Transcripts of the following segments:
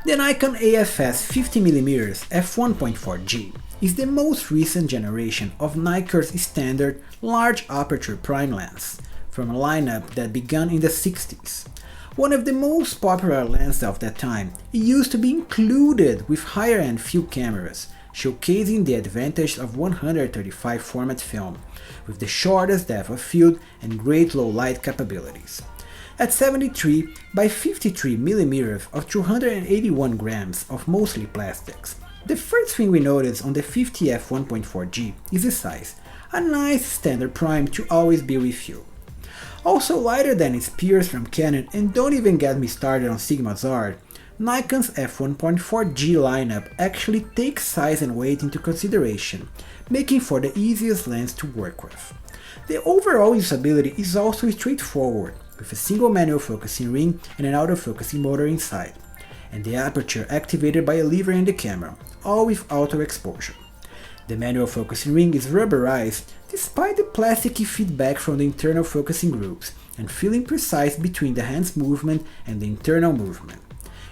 The Nikon AFS 50mm f1.4G is the most recent generation of Nikkor's standard large aperture prime lens, from a lineup that began in the 60s. One of the most popular lenses of that time, it used to be included with higher-end field cameras, showcasing the advantage of 135 format film, with the shortest depth of field and great low light capabilities. At 73 by 53mm of 281 grams of mostly plastics, the first thing we notice on the 50 f1.4G is the size, a nice standard prime to always be with you. Also lighter than its peers from Canon, and don't even get me started on Sigma's art, Nikon's f1.4G lineup actually takes size and weight into consideration, making for the easiest lens to work with. The overall usability is also straightforward, with a single manual focusing ring and an autofocusing motor inside, and the aperture activated by a lever in the camera, all with auto exposure. The manual focusing ring is rubberized despite the plasticky feedback from the internal focusing groups and feeling precise between the hand's movement and the internal movement.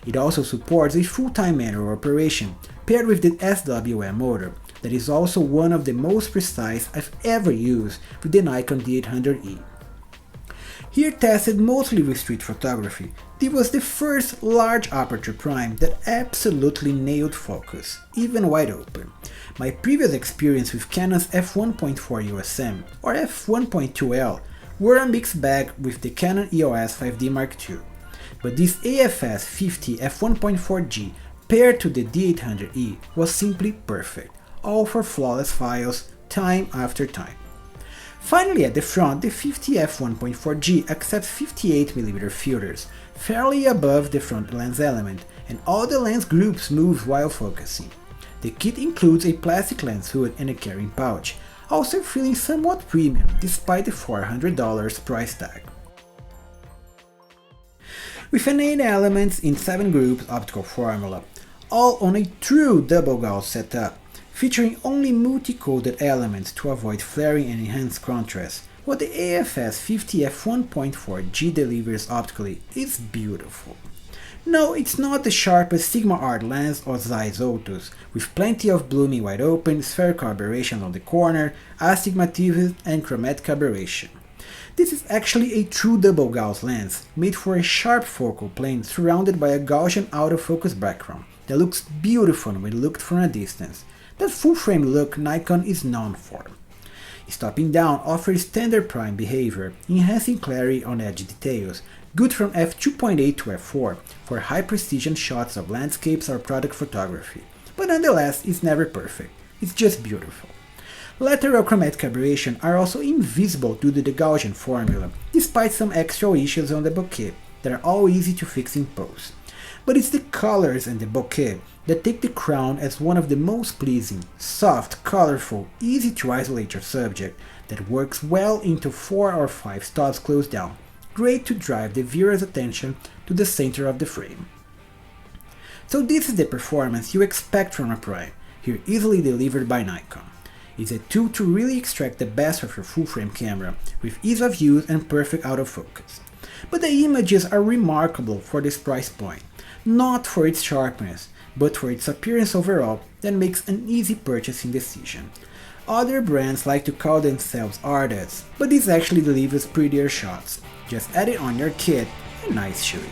It also supports a full-time manual operation paired with the SWM motor that is also one of the most precise I've ever used with the Nikon D800E. Here tested mostly with street photography, this was the first large aperture prime that absolutely nailed focus, even wide open. My previous experience with Canon's f1.4 USM or f1.2L were a mixed bag with the Canon EOS 5D Mark II, but this AFS 50 f1.4G paired to the D800E was simply perfect, all for flawless files time after time. Finally, at the front, the 50 f1.4G accepts 58mm filters, fairly above the front lens element, and all the lens groups move while focusing. The kit includes a plastic lens hood and a carrying pouch, also feeling somewhat premium despite the $400 price tag. With an 8 elements in 7 groups optical formula, all on a true double gauge setup, featuring only multi-coded elements to avoid flaring and enhance contrast, what the AFS 50 f1.4G delivers optically is beautiful. No, it's not the sharpest Sigma Art lens or Zeiss Otus, with plenty of blooming wide open, spherical aberration on the corner, astigmatism and chromatic aberration. This is actually a true double gauge lens, made for a sharp focal plane surrounded by a Gaussian autofocus background that looks beautiful when looked from a distance. That full-frame look Nikon is known for. Stopping down offers standard prime behavior, enhancing clarity on edge details, good from f2.8 to f4 for high-precision shots of landscapes or product photography, but nonetheless it's never perfect, it's just beautiful. Lateral chromatic aberration are also invisible due to the Gaussian formula, despite some extra issues on the bokeh that are all easy to fix in post. But it's the colors and the bokeh that take the crown as one of the most pleasing, soft, colorful, easy to isolate your subject that works well into 4 or 5 stops close down, great to drive the viewer's attention to the center of the frame. So this is the performance you expect from a prime, here easily delivered by Nikon. It's a tool to really extract the best of your full-frame camera, with ease of use and perfect autofocus. But the images are remarkable for this price point, not for its sharpness, but for its appearance overall that makes an easy purchasing decision. Other brands like to call themselves artists, but this actually delivers prettier shots. Just add it on your kit and nice shooting.